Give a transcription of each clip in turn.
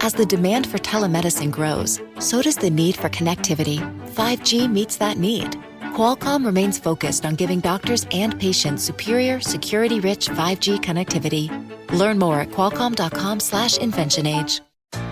As the demand for telemedicine grows, so does the need for connectivity. 5G meets that need. Qualcomm remains focused on giving doctors and patients superior, security-rich 5G connectivity. Learn more at qualcomm.com/InventionAge.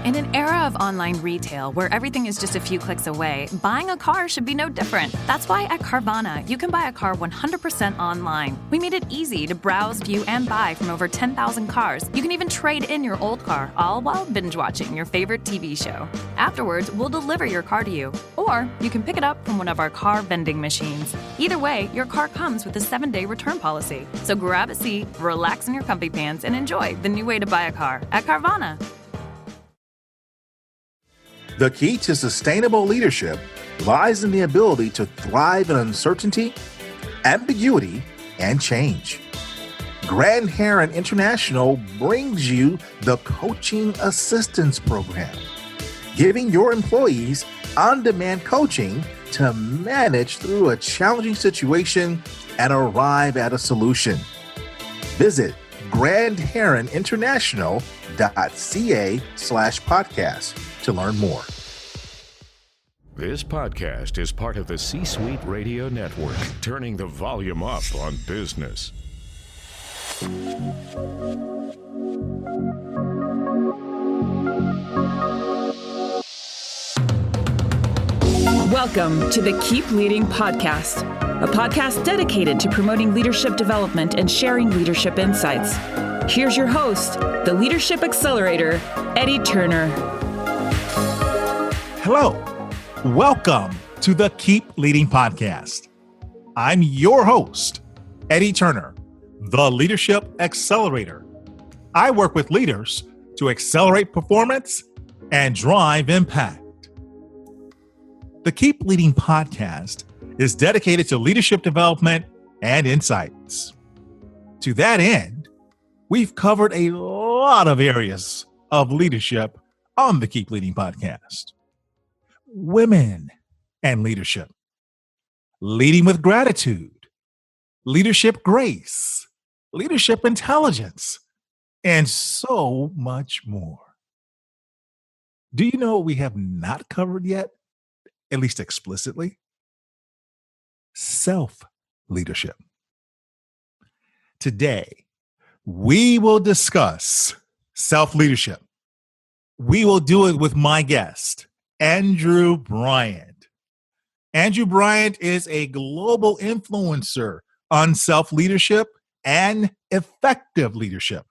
In an era of online retail where everything is just a few clicks away, buying a car should be no different. That's why at Carvana, you can buy a car 100% online. We made it easy to browse, view, and buy from over 10,000 cars. You can even trade in your old car, all while binge-watching your favorite TV show. Afterwards, we'll deliver your car to you. Or you can pick it up from one of our car vending machines. Either way, your car comes with a 7-day return policy. So grab a seat, relax in your comfy pants, and enjoy the new way to buy a car at Carvana. The key to sustainable leadership lies in the ability to thrive in uncertainty, ambiguity, and change. Grand Heron International brings you the Coaching Assistance Program, giving your employees on-demand coaching to manage through a challenging situation and arrive at a solution. Visit grandheroninternational.ca/podcast to learn more. This podcast is part of the C-Suite Radio Network, turning the volume up on business. Welcome to the Keep Leading Podcast, a podcast dedicated to promoting leadership development and sharing leadership insights. Here's your host, the Leadership Accelerator, Eddie Turner. Hello, welcome to the Keep Leading Podcast. I'm your host, Eddie Turner, the Leadership Accelerator. I work with leaders to accelerate performance and drive impact. The Keep Leading Podcast is dedicated to leadership development and insights. To that end, we've covered a lot of areas of leadership on the Keep Leading Podcast. Women and leadership, leading with gratitude, leadership grace, leadership intelligence, and so much more. Do you know what we have not covered yet, at least explicitly? Self-leadership. Today, we will discuss self-leadership. We will do it with my guest, Andrew Bryant. Andrew Bryant is a global influencer on self-leadership and effective leadership.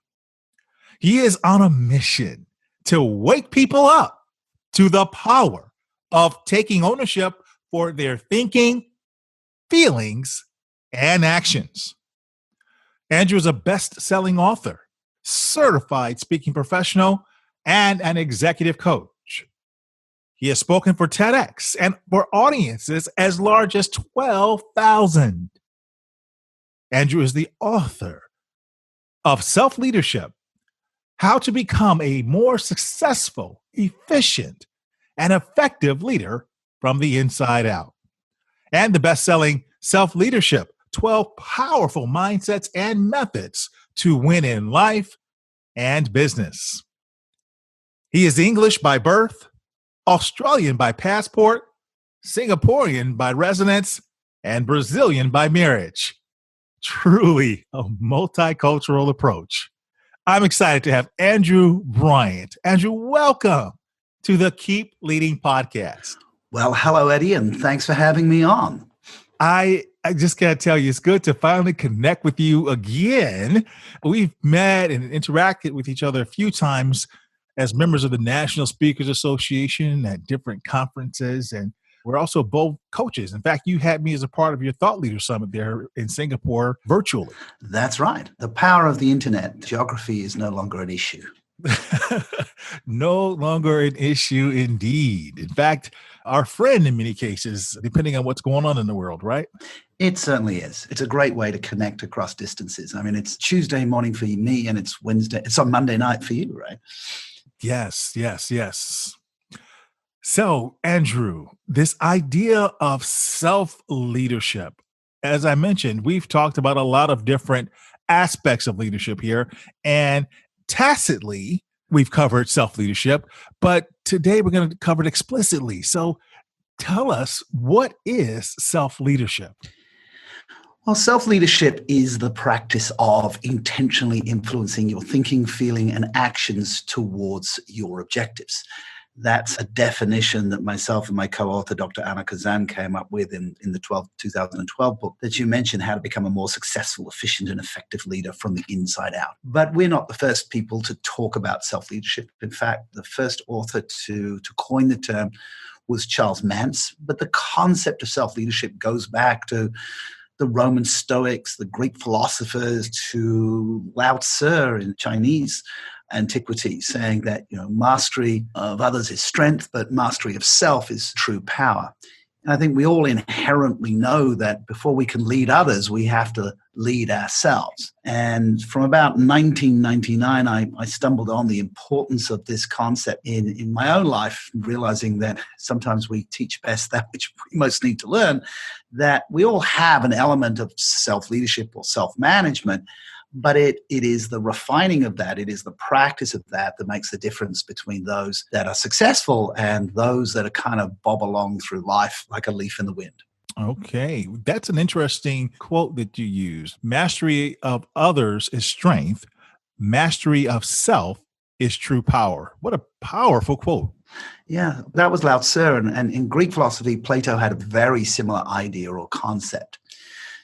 He is on a mission to wake people up to the power of taking ownership for their thinking, feelings, and actions. Andrew is a best-selling author, certified speaking professional, and an executive coach. He has spoken for TEDx and for audiences as large as 12,000. Andrew is the author of Self-Leadership: How to Become a More Successful, Efficient, and Effective Leader from the Inside Out, and the best-selling Self-Leadership: 12 Powerful Mindsets and Methods to Win in Life and Business. He is English by birth, Australian by passport, Singaporean by residence, and Brazilian by marriage. Truly a multicultural approach. I'm excited to have Andrew Bryant. Andrew, welcome to the Keep Leading Podcast. Well, hello, Eddie, and thanks for having me on. I just got to tell you, it's good to finally connect with you again. We've met and interacted with each other a few times as members of the National Speakers Association at different conferences, and we're also both coaches. In fact, you had me as a part of your Thought Leader Summit there in Singapore virtually. That's right. The power of the internet. Geography is no longer an issue. No longer an issue indeed. In fact, our friend in many cases, depending on what's going on in the world, right? It certainly is. It's a great way to connect across distances. I mean, it's Tuesday morning for me and it's on Monday night for you, right? Yes. So, Andrew, this idea of self-leadership, as I mentioned, we've talked about a lot of different aspects of leadership here, and tacitly, we've covered self-leadership, but today we're going to cover it explicitly. So tell us, what is self-leadership? Well, self-leadership is the practice of intentionally influencing your thinking, feeling, and actions towards your objectives. That's a definition that myself and my co-author, Dr. Anna Kazan, came up with in the 2012 book that you mentioned, How to Become a More Successful, Efficient, and Effective Leader from the Inside Out. But we're not the first people to talk about self-leadership. In fact, the first author to coin the term was Charles Mance. But the concept of self-leadership goes back to the Roman Stoics, the Greek philosophers, to Lao Tzu in Chinese antiquity, saying that mastery of others is strength, but mastery of self is true power. And I think we all inherently know that before we can lead others, we have to lead ourselves. And from about 1999, I stumbled on the importance of this concept in my own life, realizing that sometimes we teach best that which we most need to learn, that we all have an element of self-leadership or self-management, but it is the refining of that, it is the practice of that makes the difference between those that are successful and those that are kind of bob along through life like a leaf in the wind. Okay, that's an interesting quote that you use. Mastery of others is strength. Mastery of self is true power. What a powerful quote. Yeah, that was Lao Tzu. And in Greek philosophy, Plato had a very similar idea or concept.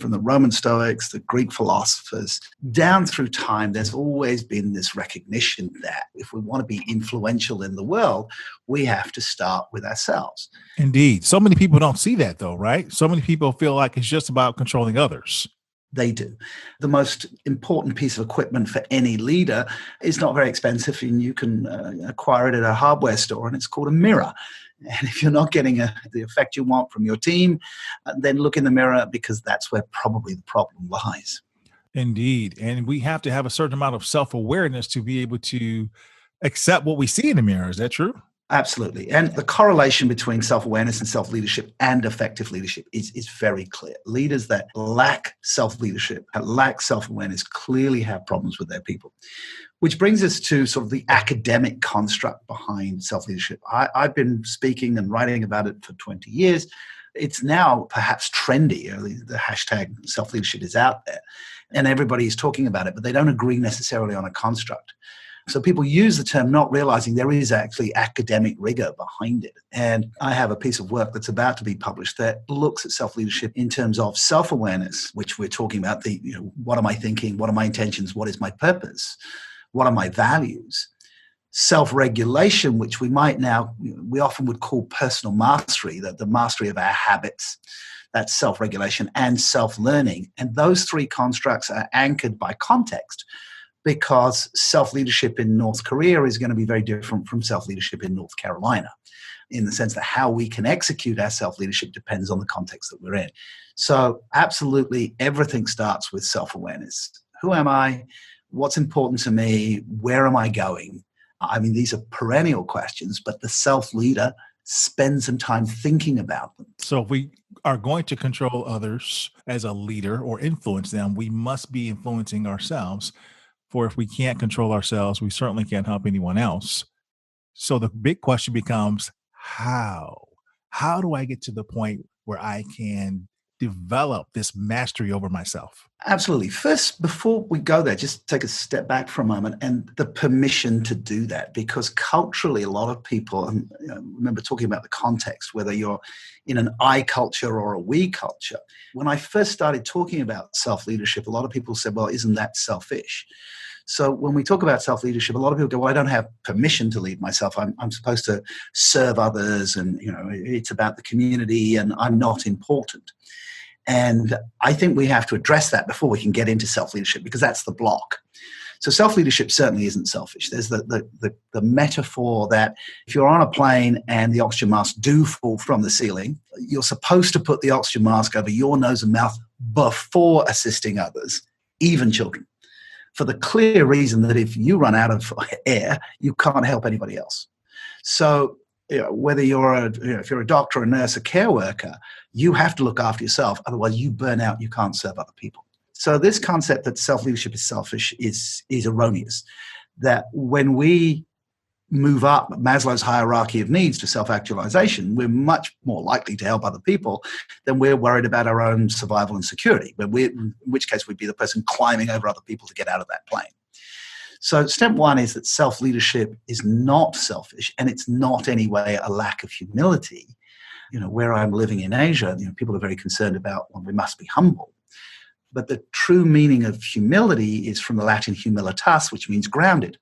From the Roman Stoics, the Greek philosophers, down through time, there's always been this recognition that if we want to be influential in the world, we have to start with ourselves. Indeed. So many people don't see that though, right? So many people feel like it's just about controlling others. They do. The most important piece of equipment for any leader is not very expensive, and you can acquire it at a hardware store, and it's called a mirror. And if you're not getting the effect you want from your team, then look in the mirror, because that's where probably the problem lies. Indeed. And we have to have a certain amount of self-awareness to be able to accept what we see in the mirror. Is that true? Absolutely. And the correlation between self-awareness and self-leadership and effective leadership is very clear. Leaders that lack self-leadership, lack self-awareness, clearly have problems with their people. Which brings us to sort of the academic construct behind self-leadership. I've been speaking and writing about it for 20 years. It's now perhaps trendy. The hashtag self-leadership is out there, and everybody is talking about it, but they don't agree necessarily on a construct. So people use the term not realizing there is actually academic rigor behind it. And I have a piece of work that's about to be published that looks at self-leadership in terms of self-awareness, which we're talking about what am I thinking? What are my intentions? What is my purpose? What are my values? Self-regulation, which we often would call personal mastery, the mastery of our habits, that's self-regulation, and self-learning. And those three constructs are anchored by context, because self-leadership in North Korea is going to be very different from self-leadership in North Carolina, in the sense that how we can execute our self-leadership depends on the context that we're in. So absolutely everything starts with self-awareness. Who am I? What's important to me? Where am I going? I mean, these are perennial questions, but the self-leader spends some time thinking about them. So if we are going to control others as a leader or influence them, we must be influencing ourselves. For if we can't control ourselves, we certainly can't help anyone else. So the big question becomes, how? How do I get to the point where I can develop this mastery over myself? Absolutely. First, before we go there, just take a step back for a moment, and the permission to do that, because culturally, a lot of people, and remember talking about the context, whether you're in an I culture or a we culture. When I first started talking about self-leadership, a lot of people said, well, isn't that selfish? So when we talk about self-leadership, a lot of people go, well, I don't have permission to lead myself. I'm supposed to serve others, and it's about the community, and I'm not important. And I think we have to address that before we can get into self-leadership, because that's the block. So self-leadership certainly isn't selfish. There's the metaphor that if you're on a plane and the oxygen masks do fall from the ceiling, you're supposed to put the oxygen mask over your nose and mouth before assisting others, even children, for the clear reason that if you run out of air, you can't help anybody else. So whether if you're a doctor, a nurse, a care worker, you have to look after yourself. Otherwise, you burn out. You can't serve other people. So this concept that self-leadership is selfish is erroneous. That when we move up Maslow's hierarchy of needs to self-actualization, we're much more likely to help other people than we're worried about our own survival and security, in which case we'd be the person climbing over other people to get out of that plane. So step one is that self-leadership is not selfish, and it's not anyway a lack of humility. Where I'm living in Asia, people are very concerned about, well, we must be humble. But the true meaning of humility is from the Latin humilitas, which means grounded.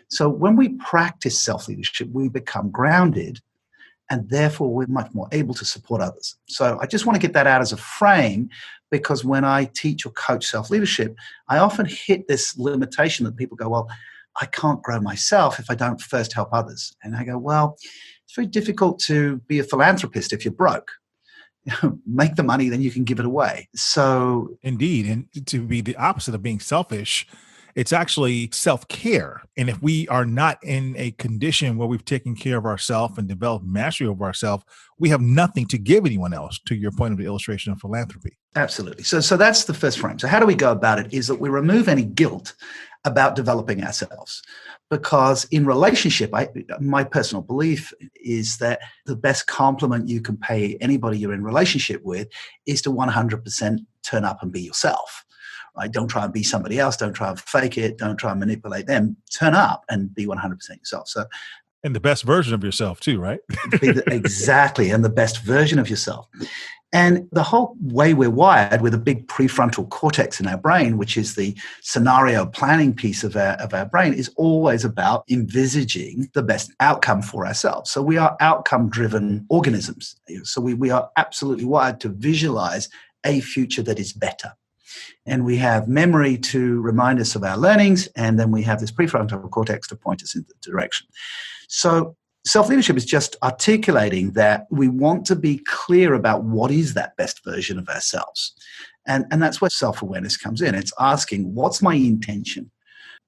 So when we practice self-leadership, we become grounded, and therefore we're much more able to support others. So I just want to get that out as a frame, because when I teach or coach self-leadership, I often hit this limitation that people go, well, I can't grow myself if I don't first help others. And I go, well, it's very difficult to be a philanthropist if you're broke. Make the money, then you can give it away. So indeed, and to be the opposite of being selfish, it's actually self-care. And if we are not in a condition where we've taken care of ourselves and developed mastery over ourselves, we have nothing to give anyone else, to your point of the illustration of philanthropy. Absolutely. So that's the first frame. So how do we go about it? Is that we remove any guilt about developing ourselves. Because in relationship, my personal belief is that the best compliment you can pay anybody you're in relationship with is to 100% turn up and be yourself. Right? Don't try and be somebody else. Don't try and fake it. Don't try and manipulate them. Turn up and be 100% yourself. So, and the best version of yourself too, right? Exactly. And the best version of yourself. And the whole way we're wired with a big prefrontal cortex in our brain, which is the scenario planning piece of our brain, is always about envisaging the best outcome for ourselves. So we are outcome-driven organisms. So we are absolutely wired to visualize a future that is better. And we have memory to remind us of our learnings, and then we have this prefrontal cortex to point us in the direction. So self-leadership is just articulating that we want to be clear about what is that best version of ourselves. And that's where self-awareness comes in. It's asking, what's my intention?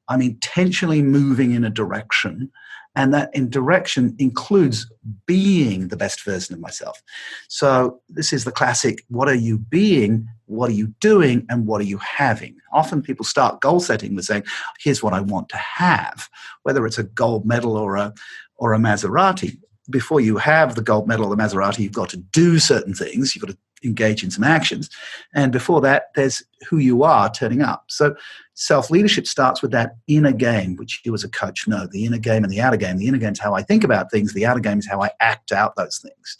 I'm intentionally moving in a direction, and that in direction includes being the best version of myself. So this is the classic, what are you being, what are you doing, and what are you having? Often people start goal setting with saying, here's what I want to have, whether it's a gold medal or a Maserati. Before you have the gold medal or the Maserati, you've got to do certain things. You've got to engage in some actions. And before that, there's who you are turning up. So self-leadership starts with that inner game, which you as a coach know, the inner game and the outer game. The inner game is how I think about things. The outer game is how I act out those things.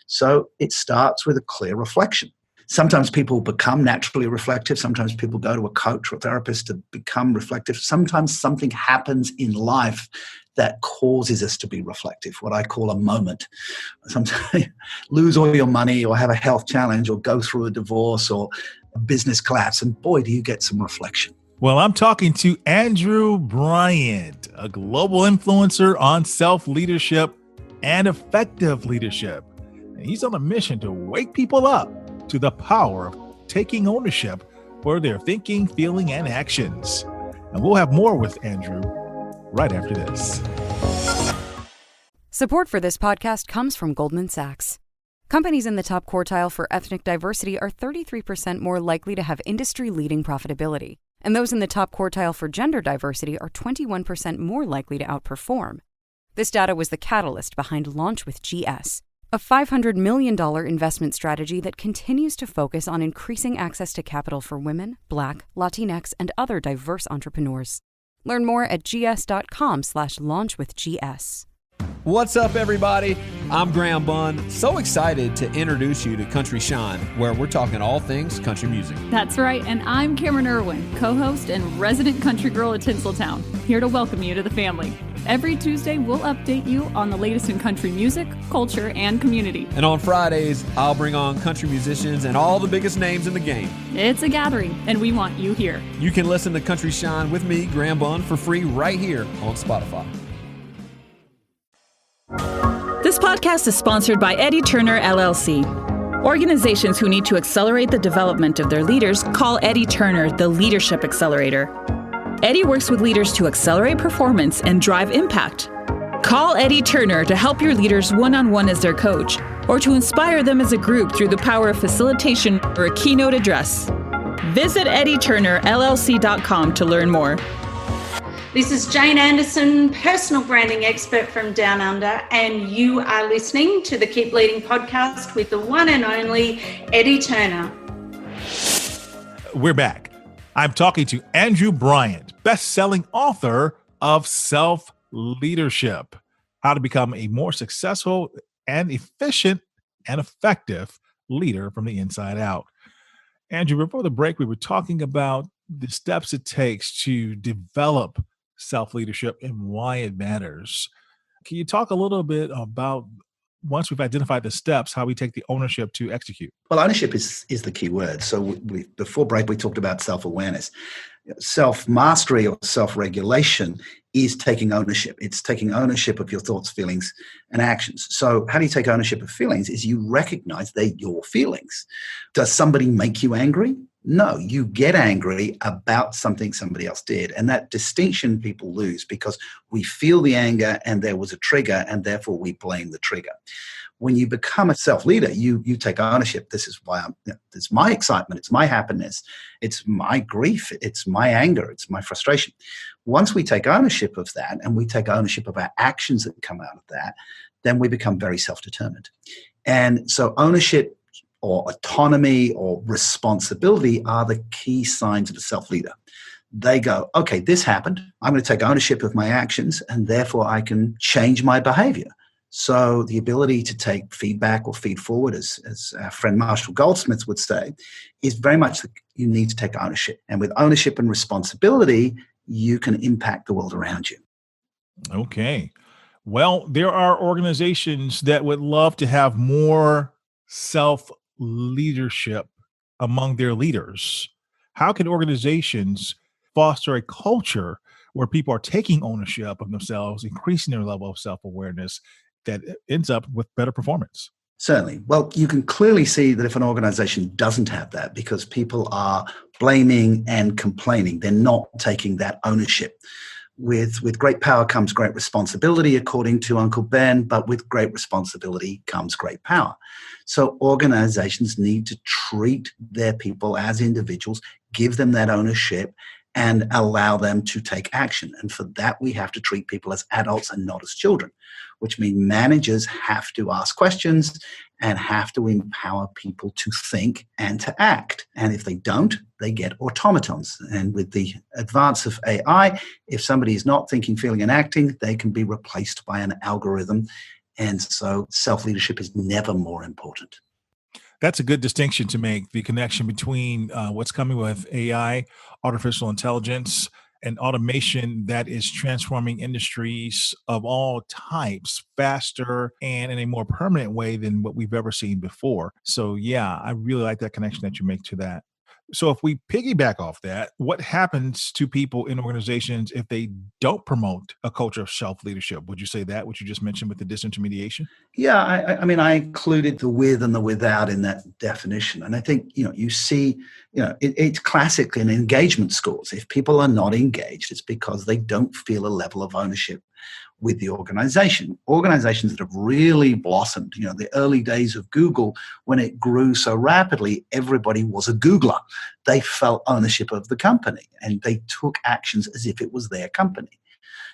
So it starts with a clear reflection. Sometimes people become naturally reflective. Sometimes people go to a coach or a therapist to become reflective. Sometimes something happens in life that causes us to be reflective, what I call a moment. Sometimes lose all your money or have a health challenge or go through a divorce or a business collapse, and boy, do you get some reflection. Well, I'm talking to Andrew Bryant, a global influencer on self-leadership and effective leadership. And he's on a mission to wake people up to the power of taking ownership for their thinking, feeling, and actions. And we'll have more with Andrew right after this. Support for this podcast comes from Goldman Sachs. Companies in the top quartile for ethnic diversity are 33% more likely to have industry-leading profitability, and those in the top quartile for gender diversity are 21% more likely to outperform. This data was the catalyst behind Launch with GS, a $500 million investment strategy that continues to focus on increasing access to capital for women, Black, Latinx, and other diverse entrepreneurs. Learn more at gs.com/launchwithgs. What's up, everybody? I'm Graham Bunn. So excited to introduce you to Country Shine, where we're talking all things country music. That's right, and I'm Cameron Irwin, co-host and resident country girl at Tinseltown, here to welcome you to the family. Every Tuesday, we'll update you on the latest in country music, culture, and community. And on Fridays, I'll bring on country musicians and all the biggest names in the game. It's a gathering, and we want you here. You can listen to Country Shine with me, Graham Bunn, for free right here on Spotify. This podcast is sponsored by Eddie Turner, LLC. Organizations who need to accelerate the development of their leaders call Eddie Turner the Leadership Accelerator. Eddie works with leaders to accelerate performance and drive impact. Call Eddie Turner to help your leaders one-on-one as their coach, or to inspire them as a group through the power of facilitation or a keynote address. Visit EddieTurnerLLC.com to learn more. This is Jane Anderson, personal branding expert from Down Under, and you are listening to the Keep Leading podcast with the one and only Eddie Turner. We're back. I'm talking to Andrew Bryant, best-selling author of Self-Leadership, How to Become a More Successful and Efficient and Effective Leader from the Inside Out. Andrew, before the break, we were talking about the steps it takes to develop self-leadership and why it matters. Can you talk a little bit about, once we've identified the steps, how we take the ownership to execute? Well, ownership is the key word. So before break, we talked about self-awareness. Self-mastery or self-regulation is taking ownership. It's taking ownership of your thoughts, feelings, and actions. So how do you take ownership of feelings? Is you recognize they're your feelings. Does somebody make you angry? No, you get angry about something somebody else did. And that distinction people lose because we feel the anger and there was a trigger and therefore we blame the trigger. When you become a self-leader, you take ownership. This is why it's my excitement, it's my happiness, it's my grief, it's my anger, it's my frustration. Once we take ownership of that and we take ownership of our actions that come out of that, then we become very self-determined. And so ownership or autonomy or responsibility are the key signs of a self-leader. They go, okay, this happened. I'm going to take ownership of my actions and therefore I can change my behavior. So the ability to take feedback or feed forward, as our friend Marshall Goldsmith would say, is very much that you need to take ownership. And with ownership and responsibility, you can impact the world around you. Okay. Well, there are organizations that would love to have more self-leadership among their leaders. How can organizations foster a culture where people are taking ownership of themselves, increasing their level of self-awareness that ends up with better performance? Certainly. Well, you can clearly see that if an organization doesn't have that, because people are blaming and complaining, they're not taking that ownership. With great power comes great responsibility, according to Uncle Ben, but with great responsibility comes great power. So organizations need to treat their people as individuals, give them that ownership, and allow them to take action. And for that, we have to treat people as adults and not as children, which means managers have to ask questions and have to empower people to think and to act. And if they don't, they get automatons. And with the advance of AI, if somebody is not thinking, feeling, and acting, they can be replaced by an algorithm. And so self-leadership is never more important. That's a good distinction to make, the connection between what's coming with AI, artificial intelligence, and automation that is transforming industries of all types faster and in a more permanent way than what we've ever seen before. So yeah, I really like that connection that you make to that. So if we piggyback off that, what happens to people in organizations if they don't promote a culture of self-leadership? Would you say that, what you just mentioned with the disintermediation? Yeah, I mean, I included the with and the without in that definition. And I think, you see, it's classic in engagement scores. If people are not engaged, it's because they don't feel a level of ownership with the organization. Organizations that have really blossomed, the early days of Google, when it grew so rapidly, everybody was a Googler. They felt ownership of the company and they took actions as if it was their company.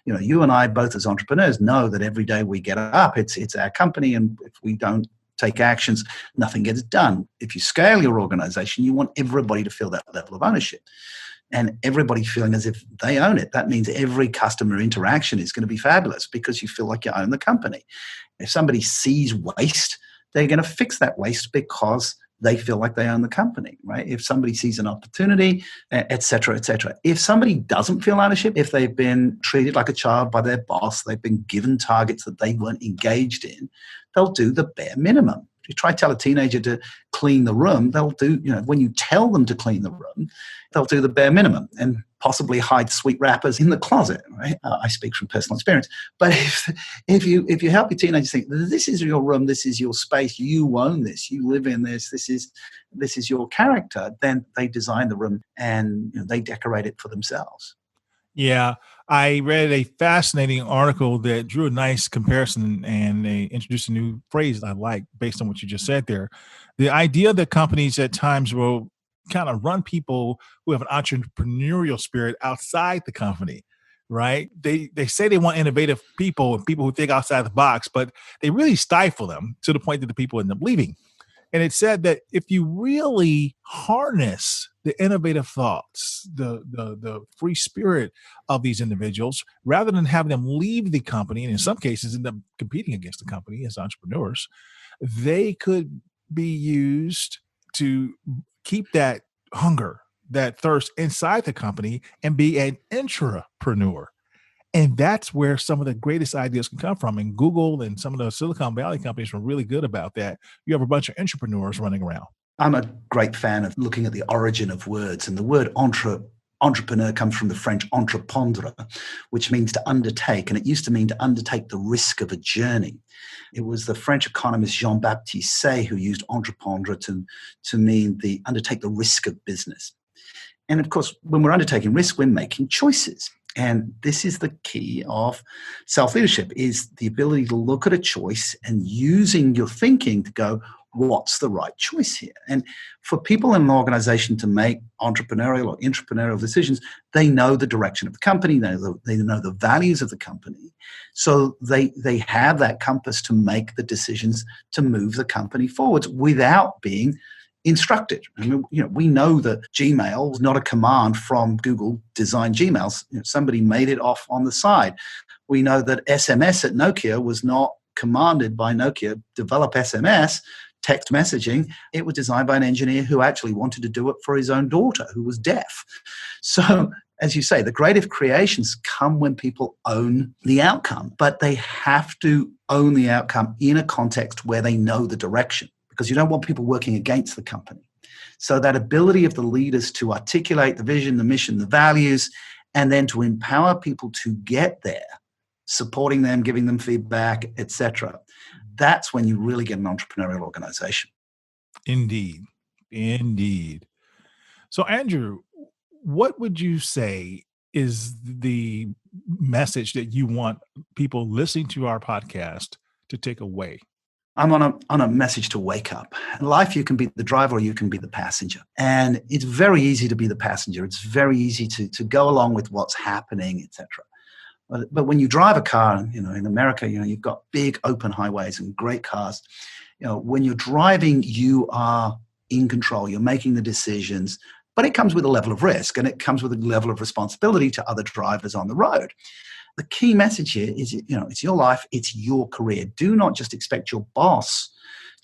You and I, both as entrepreneurs, know that every day we get up, it's our company, and if we don't take actions, nothing gets done. If you scale your organization, you want everybody to feel that level of ownership. And everybody feeling as if they own it. That means every customer interaction is going to be fabulous because you feel like you own the company. If somebody sees waste, they're going to fix that waste because they feel like they own the company, right? If somebody sees an opportunity, et cetera, et cetera. If somebody doesn't feel ownership, if they've been treated like a child by their boss, they've been given targets that they weren't engaged in, they'll do the bare minimum. If you try to tell a teenager to clean the room, they'll do, when you tell them to clean the room, they'll do the bare minimum and possibly hide sweet wrappers in the closet, right? I speak from personal experience. But if you help your teenagers think, this is your room, this is your space, you own this, you live in this, this is your character, then they design the room and they decorate it for themselves. Yeah, I read a fascinating article that drew a nice comparison and they introduced a new phrase I like based on what you just said there. The idea that companies at times will kind of run people who have an entrepreneurial spirit outside the company. right? They say they want innovative people and people who think outside the box, but they really stifle them to the point that the people end up leaving. And it said that if you really harness the innovative thoughts, the free spirit of these individuals, rather than having them leave the company, and in some cases end up competing against the company as entrepreneurs, they could be used to keep that hunger, that thirst inside the company and be an intrapreneur. And that's where some of the greatest ideas can come from. And Google and some of the Silicon Valley companies were really good about that. You have a bunch of entrepreneurs running around. I'm a great fan of looking at the origin of words. And the word entrepreneur comes from the French entreprendre, which means to undertake. And it used to mean to undertake the risk of a journey. It was the French economist Jean-Baptiste Say who used entreprendre to mean undertake the risk of business. And of course, when we're undertaking risk, we're making choices. And this is the key of self-leadership, is the ability to look at a choice and using your thinking to go, what's the right choice here? And for people in an organization to make entrepreneurial or intrapreneurial decisions, they know the direction of the company, they know the values of the company. So they have that compass to make the decisions to move the company forwards without being instructed. I mean, we know that Gmail was not a command from Google design Gmails. Somebody made it off on the side. We know that SMS at Nokia was not commanded by Nokia, develop SMS, text messaging. It was designed by an engineer who actually wanted to do it for his own daughter, who was deaf. So, as you say, the creative creations come when people own the outcome, but they have to own the outcome in a context where they know the direction, because you don't want people working against the company. So that ability of the leaders to articulate the vision, the mission, the values, and then to empower people to get there, supporting them, giving them feedback, etc. That's when you really get an entrepreneurial organization. Indeed. So, Andrew, what would you say is the message that you want people listening to our podcast to take away? I'm on a message to wake up. In life, you can be the driver or you can be the passenger. And it's very easy to be the passenger. It's very easy to go along with what's happening, etc. But when you drive a car, in America, you've got big open highways and great cars. When you're driving, you are in control. You're making the decisions, but it comes with a level of risk and it comes with a level of responsibility to other drivers on the road. The key message here is, it's your life, it's your career. Do not just expect your boss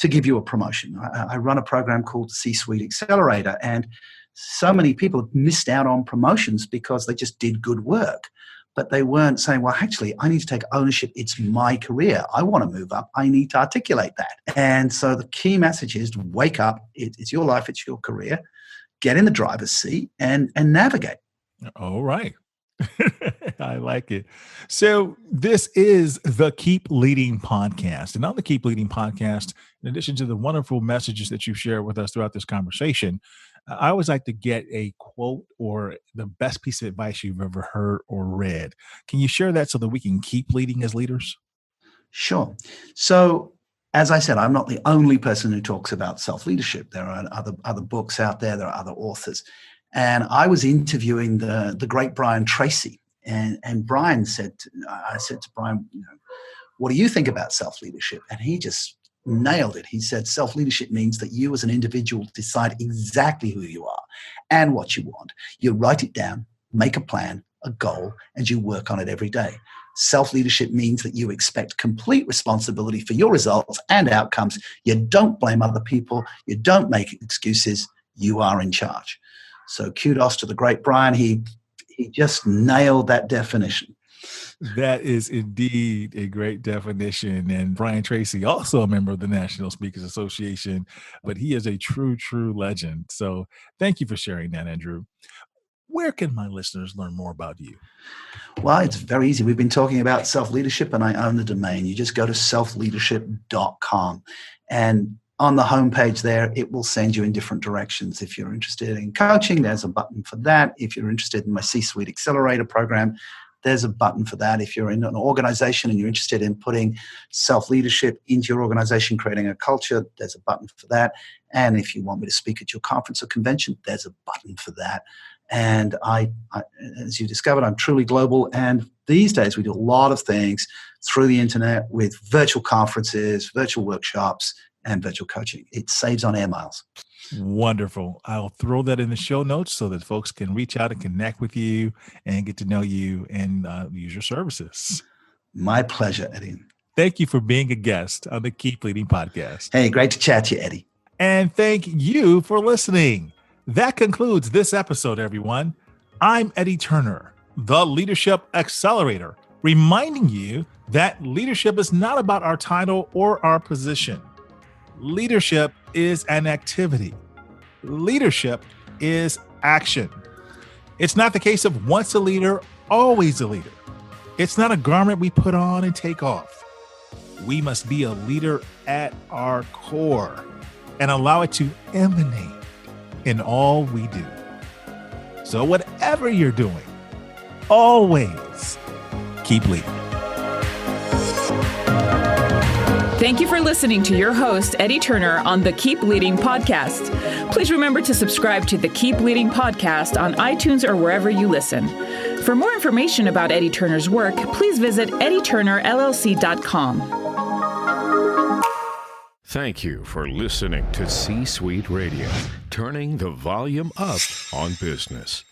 to give you a promotion. I run a program called the C-Suite Accelerator, and so many people have missed out on promotions because they just did good work. But they weren't saying, well, actually, I need to take ownership. It's my career. I want to move up. I need to articulate that. And so the key message is to wake up. It's your life. It's your career. Get in the driver's seat and navigate. All right. I like it. So this is the Keep Leading podcast. And on the Keep Leading podcast, in addition to the wonderful messages that you've shared with us throughout this conversation, I always like to get a quote or the best piece of advice you've ever heard or read. Can you share that so that we can keep leading as leaders? Sure. So, as I said, I'm not the only person who talks about self-leadership. There are other books out there. There are other authors. And I was interviewing the great Brian Tracy. And Brian I said to Brian, what do you think about self-leadership? And he just nailed it. He said, self-leadership means that you as an individual decide exactly who you are and what you want. You write it down, make a plan, a goal, and you work on it every day. Self-leadership means that you expect complete responsibility for your results and outcomes. You don't blame other people. You don't make excuses. You are in charge. So kudos to the great Brian. He just nailed that definition. That is indeed a great definition. And Brian Tracy, also a member of the National Speakers Association, but he is a true legend. So thank you for sharing that, Andrew. Where can my listeners learn more about you? Well, it's very easy. We've been talking about self-leadership, and I own the domain. You just go to selfleadership.com. And on the homepage there, it will send you in different directions. If you're interested in coaching, there's a button for that. If you're interested in my C-Suite Accelerator program, there's a button for that. If you're in an organization and you're interested in putting self-leadership into your organization, creating a culture, there's a button for that. And if you want me to speak at your conference or convention, there's a button for that. And I, as you discovered, I'm truly global. And these days we do a lot of things through the internet with virtual conferences, virtual workshops, and virtual coaching. It saves on air miles. Wonderful. I'll throw that in the show notes so that folks can reach out and connect with you and get to know you and use your services. My pleasure, Eddie. Thank you for being a guest on the Keep Leading podcast. Hey, great to chat to you, Eddie. And thank you for listening. That concludes this episode, everyone. I'm Eddie Turner, the Leadership Accelerator, reminding you that leadership is not about our title or our position. Leadership is an activity. Leadership is action. It's not the case of once a leader, always a leader. It's not a garment we put on and take off. We must be a leader at our core and allow it to emanate in all we do. So whatever you're doing, always keep leading. Thank you for listening to your host, Eddie Turner, on the Keep Leading podcast. Please remember to subscribe to the Keep Leading podcast on iTunes or wherever you listen. For more information about Eddie Turner's work, please visit eddieturnerllc.com. Thank you for listening to C-Suite Radio, turning the volume up on business.